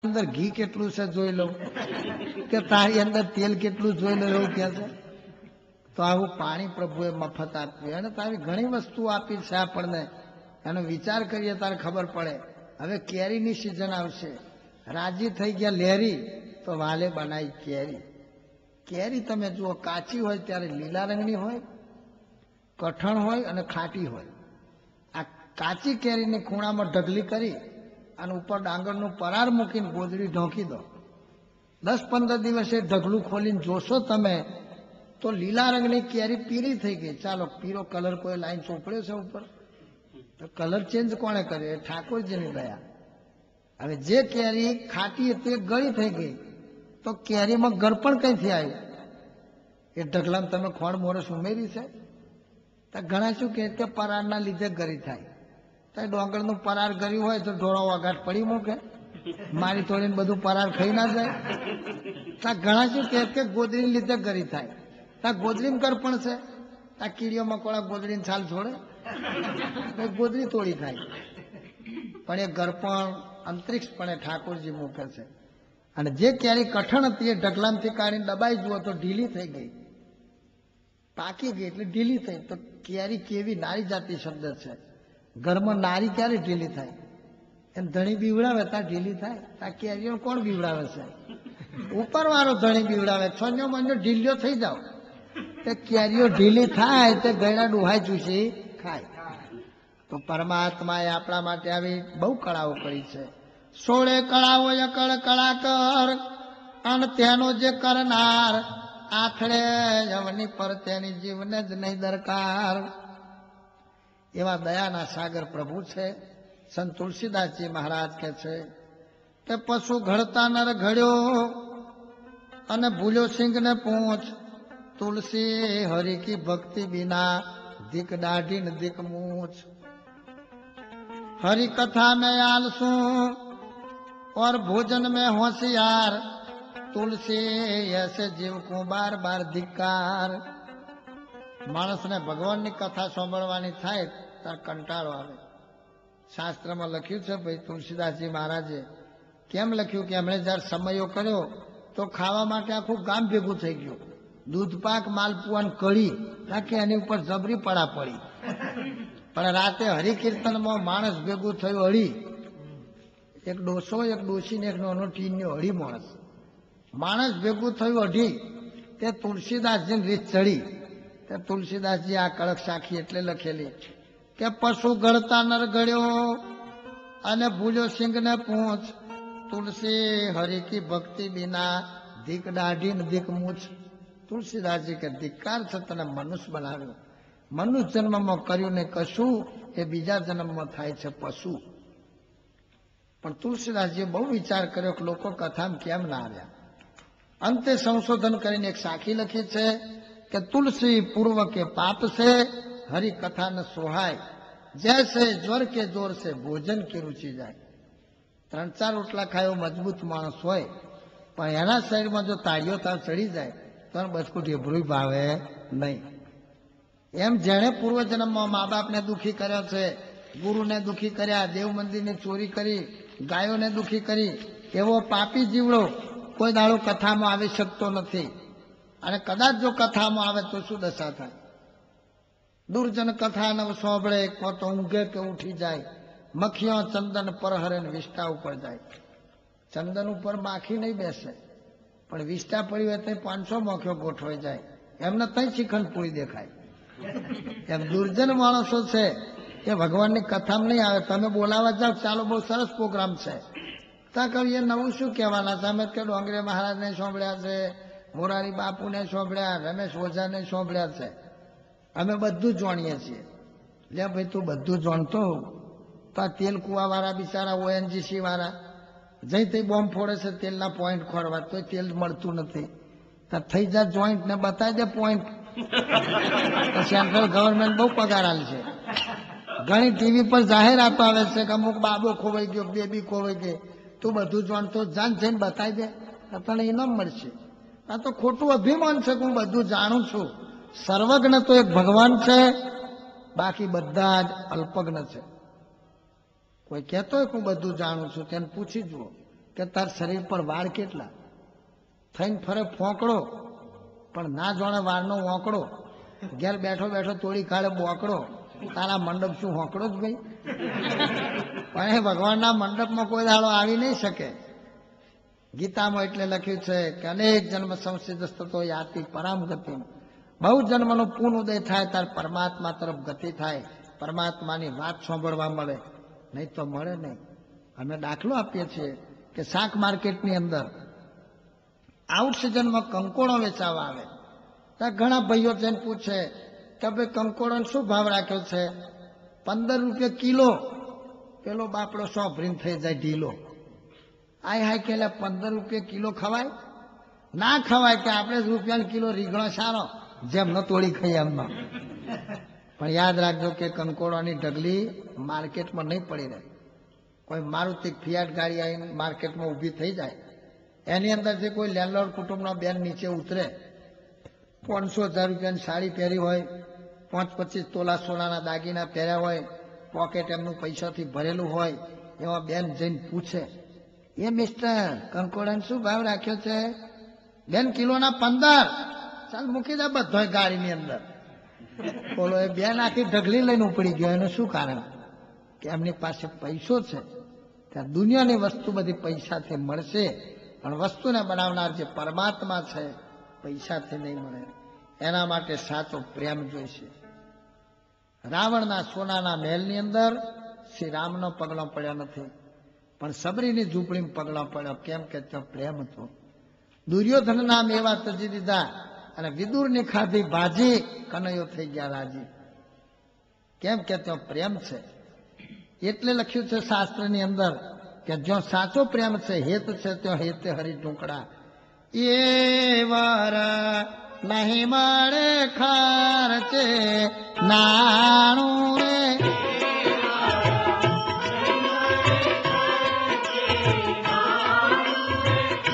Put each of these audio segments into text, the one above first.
અંદર ઘી કેટલું છે જોઈ લઉં કે તારી અંદર તેલ કેટલું જોઈ લો એવું કે છે. તો આવું પાણી પ્રભુએ મફત આપ્યું અને તારી ઘણી વસ્તુ આપી છે આપણને. એનો વિચાર કરીએ ત્યારે ખબર પડે. હવે કેરીની સિઝન આવશે, રાજી થઈ ગયા લેરી તો વાલે બનાવી કેરી. કેરી તમે જુઓ, કાચી હોય ત્યારે લીલા રંગની હોય, કઠણ હોય અને ખાટી હોય. આ કાચી કેરીની ખૂણામાં ઢગલી કરી અને ઉપર ડાંગરનું પરાર મૂકીને ગોદડી ઢોકી દો. 10-15 દિવસે ઢગલું ખોલીને જોશો તમે તો લીલા રંગની કેરી પીળી થઈ ગઈ. ચાલો, પીળો કલર કોઈ લાઈન ચોપડ્યો છે ઉપર, તો કલર ચેન્જ કોણે કર્યો? એ ઠાકોરજીની દયા. હવે જે કેરી ખાટી હતી એ ગળી થઈ ગઈ, તો કેરીમાં ગળપણ કઈથી આવ્યું? એ ઢગલામાં તમે ખોણ મોરસ ઉમેરી છે? તો ઘણા શું કહે કે પરારના લીધે ગરી થાય. તો ડોંગરનું પરાર કર્યું હોય તો ઢોળો વગાટ પડી મૂકે, મારી તોડીને બધું પરાર ખાઈ ના જાય. ત્યાં ઘણા શું કહે કે ગોદડીને લીધે ગરી થાય. ત્યાં ગોદડીમાં ગળપણ છે? ત્યાં કીડીઓ મકોડા ગોદડીને છાલ છોડે? ગોદડી તોડી થાય. પણ એ ગળપણ અંતરિક્ષપણે ઠાકોરજી મૂકે છે. અને જે કેરી કઠણ હતી એ ઢગલામાંથી કાઢીને દબાઈ જુઓ તો ઢીલી થઈ ગઈ, પાકી ગઈ એટલે ઢીલી થઈ. તો કેરી કેવી નારી જાતિ શબ્દ છે. ઘરમાં નારી ક્યારે ઢીલી થાય? એમ ધણી બીવડાવે ત્યાં ઢીલી થાય. ત્યાં કેરીઓ કોણ બીવડાવે છે? ઉપર વાળો ધણી બીવડાવે. છોન્યો મન્યો ઢીલ્યો થઈ જાવ તે કેરીઓ ઢીલી થાય તે ગયડા ડુહાઈ ચૂસી ખાય. તો પરમાત્માએ આપણા માટે આવી બહુ કળાઓ કરી છે. 16 કળાઓ અકળ કળા કર અને તેનો જે કરનાર, આથડે યવની પર તેની જીવને જ નહીં દરકાર. એવા દયાના સાગર પ્રભુ છે. સંત તુલસીદાસજી મહારાજ કહે છે કે પશુ ઘડતા નર ઘડ્યો અને ભૂલ્યો સિંહને પૂંછ, तुलसी हरि की भक्ति बिना दिक दाढ़ी न दिक मूछ। हरि कथा में आलसू और भोजन में होशियार, तुलसी ऐसे जीव को बार बार धिक्कार। मानस ने भगवान की कथा सांभळवानी थाय तार कंटाळो आवे। शास्त्र में लख्यु छे भाई तुलसीदास जी महाराजे केम लख्यु कि एमणे ज्यारे समयो कर्यो तो खावा माटे आखुं गाम भेगुं थई गयुं। दूधपाक मालपुआ कढ़ी ताकि एनी उपर जबरी पड़ा पड़ी, पण राते हरिकीर्तन में माणस भेगुं थयुं अढ़ी। एक डोसो एक डोसी ने एक नानो टीन्यो अढ़ी माणस भेगुं थयुं अढ़ी। ते तुलसीदास जी रीत चढ़ी। ते तुलसीदास जी आ कड़क साखी एटले लखेली के पशु गढ़ता नर गढ़्यो अने भूल्यो सिंह ने पूछ, तुलसी हरि की भक्ति बिना धिक दाढ़ी न धिक मूछ। तुलसीदास जी के धिक्कार छे तने मनुष्य बनाव्यो। मनुष्य जन्म में कर्युं ने कशुं ए बीजा जन्म में थाय छे पशु। पण तुलसीदास जी बहु विचार कर्यो के लोको कथामां केम ना आव्या। अंते संशोधन करीने एक साखी लखी छे कि तुलसी पूर्व के पाप से हरि कथा न सोहाय, जैसे ज्वर के जोर से भोजन की रुचि जाए। 3-4 रोटला खायो मजबूत माणस होय पण एना शरीर में जो ताड़ियो ताव चढ़ी जाए तो बचकू ढेबरू भावे नहीं। एम जेने पूर्व जन्म में माँ बाप ने दुखी कर्या छे, गुरु ने दुखी कर्या, देव मंदिर ने चोरी करी, गायों ने दुखी करी, एवो पापी जीवड़ो कोई दाड़ो कथा में आवी शकतो नथी। अने कदाच जो कथा में आवे तो शुं दशा थाय? दुर्जन कथा न सांभळे को तो ऊंघे के उठी जाए। मखियों चंदन पर हरे विष्टा ऊपर जाए। चंदन ऊपर माखी नहीं बेसे पण विष्टा पड़ी हो तो 500 मखियों गोठवाई जाए। एमने तई शिखंड पूरी देखाय। एम दुर्जन माणसो छे ए भगवान की कथा में नहीं आवे। तमे बोलावा जाओ, चालो बहुत सरस प्रोग्राम छे, ता कहिए नवुं शुं कहेवाना छे? अमे के डोंगरे महाराज ने सांभळ्या छे, मोरारी बापू ने सांभळ्या, रमेश ओझा ने सांभळ्या छे, अमे बधुं जाणीए छीए। ले भाई तू बधुं जाणतो हो तो आ तेल कुआ वाळा बिचारा ओएनजीसी वाळा जई ते बॉम्ब फोड़े छे तेलना पॉइंट खोरवा तो तेल मळतुं नथी। तो थई जा जॉइंट ने बताई दे पॉइंट। सेंट्रल गवर्नमेंट बहु पगार आलशे। घणी टीवी पर जाहेरातो आवे छे के अमुक बाबो खोवाई गयो, बेबी खोवाई गई। तू बधुं जाणतो जान जईने बताई दे तो तने इनाम मळशे। आ तो खोटुं अभिमान छे के हुं बधुं जाणुं छुं। सर्वज्ञ तो एक भगवान छे, बाकी बधा ज अल्पज्ञ छे। कोई कहतो हो कि हुं बधुं जाणुं छुं तेने पूछी जुओ। કે તાર શરીર પર વાળ કેટલા થઈને ફરે ફોંકડો, પણ ના જાણે વાળનો વોંકડો, ઘેર બેઠો બેઠો તોડી કાઢે બોકડો, તારા મંડપ શું હોંકડો જ ભાઈ? પણ એ ભગવાનના મંડપમાં કોઈ દાડો આવી નહીં શકે. ગીતામાં એટલે લખ્યું છે કે અનેક જન્મ સંસિદ્ધસ્તો યાતિ પરામ ગતિ, બહુ જન્મનો પૂર્ણ ઉદય થાય ત્યારે પરમાત્મા તરફ ગતિ થાય, પરમાત્માની વાત સાંભળવા મળે, નહીં તો મળે નહીં. અમે દાખલો આપીએ છીએ કે શાક માર્કેટની અંદર આઉટ સિઝનમાં કંકોડો વેચાવા આવે, ત્યાં ઘણા ભાઈઓ જઈને પૂછે કે ભાઈ કંકોડોનો શું ભાવ રાખ્યો છે? 15 રૂપિયા કિલો. પેલો બાપડો સોભરીને થઈ જાય ઢીલો. આય હાય કે 15 રૂપિયા કિલો ખવાય? ના ખવાય, કે આપણે રૂપિયાનો કિલો રીંગણો સારો, જેમ ન તોડી ખાઈએ એમનો. પણ યાદ રાખજો કે કંકોડોની ઢગલી માર્કેટમાં નહીં પડી રહે. કોઈ મારુતિ ફિયાટ ગાડી આવીને માર્કેટમાં ઊભી થઈ જાય, એની અંદરથી કોઈ લેન્ડલોર્ડ કુટુંબનો બેન નીચે ઉતરે, 500,000 રૂપિયાની સાડી પહેરી હોય, 25 તોલા સોનાના દાગીના પહેર્યા હોય, પોકેટ એમનું પૈસાથી ભરેલું હોય, એવા બેન જઈને પૂછે, એ મિસ્ટર કંકોડાનો શું ભાવ રાખ્યો છે? બેન કિલોના 15. ચાલ મૂકી દે બધો ગાડીની અંદર. બોલો એ બેન આખી ઢગલી લઈને ઉપડી ગયો. એનું શું કારણ? કે એમની પાસે પૈસો છે. ત્યાં દુનિયાની વસ્તુ બધી પૈસાથી મળશે, પણ વસ્તુને બનાવનાર જે પરમાત્મા છે પૈસાથી નહીં મળે. એના માટે સાચો પ્રેમ જોઈશે. રાવણના સોનાના મહેલની અંદર શ્રી રામનો પગલો પડ્યો નથી, પણ સબરીની ઝૂંપડીમાં પગલો પડ્યો. કેમ કે ત્યાં પ્રેમ હતો. દુર્યોધનના મેવા તજી દીધા અને વિદુરની ખાધી ભાજી, કનૈયો થઈ ગયા રાજી. કેમ કે ત્યાં પ્રેમ છે. એટલે લખ્યું છે શાસ્ત્રની અંદર કે જો સાચો પ્રેમ છે, હેત છે, ત્યાં હેતે હરી ઢૂંકડા. એ વાર નહીં મળે ખર્ચે નાણું રે,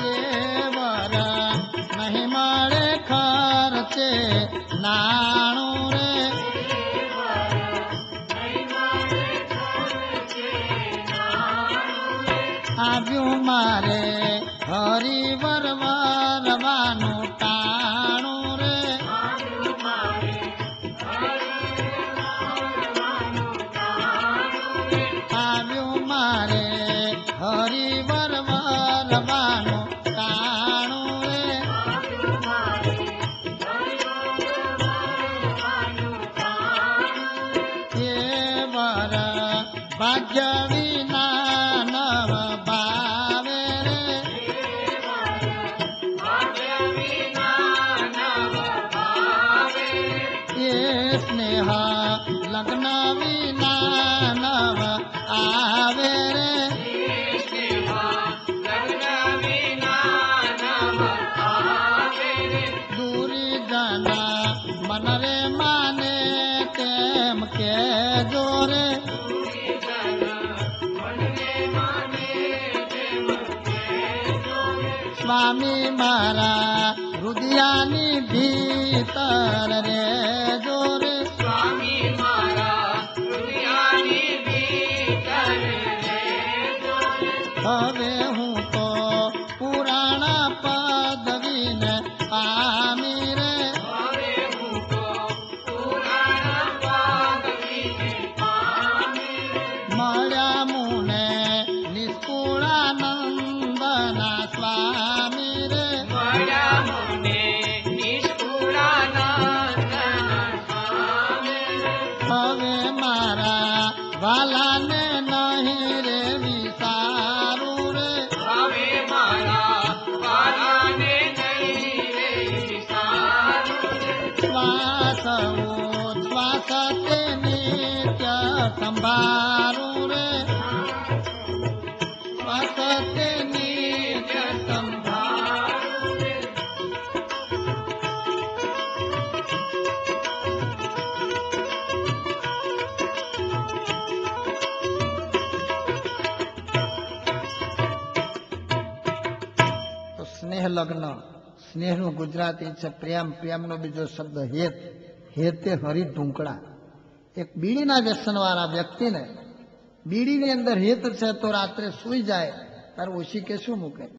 એ વાર નહીં મળે ખર્ચે નાણું રે, આવ્યું મારે હરિવર વરવાનું ટાણું રે, આવ્યું મારે હરિવર વરવાનું ટાણું રે, એ વર ભાગ્ય વિના નવ ભાવે રે, એ સ્નેહ લગ્ન વિના નવ આવે રે, દૂરી જના મન રે માને તેમ કે જોરે, સ્વામી મારા રુદિયાની ભીતર રે જોરે, સ્વામી મારા રુદિયાની ભીતર રે જોરે, હવે હું તો પુરાણ પદવીને પામી રે, હવે હું તો પુરાણ પદવીને પામી રે, મળ્યા મુને નિષ્કુળાનંદના સ્વામી રે, મળ્યા મુને નિષ્કુળાનંદના સ્વામી રે, હવે મારા વાલાને નહીં રે વિસારું રે, હવે મારા વાલાને નહીં રે વિસારું રે, શ્વાસ ઉચ્છ્વાસ તે નિત્ય સંભારું રે, શ્વાસ તે નિત્ય સંભારું રે, તો સ્નેહ લગ્ન, સ્નેહનું ગુજરાતી છે પ્રેમ, પ્રેમનો બીજો શબ્દ હેત, હેતે હરી ઢૂંકડા. એક બીડીના વ્યસનવાળા વ્યક્તિને બીડીની અંદર હેત છે તો રાત્રે સૂઈ જાય તારે ઓછી કે શું મૂકે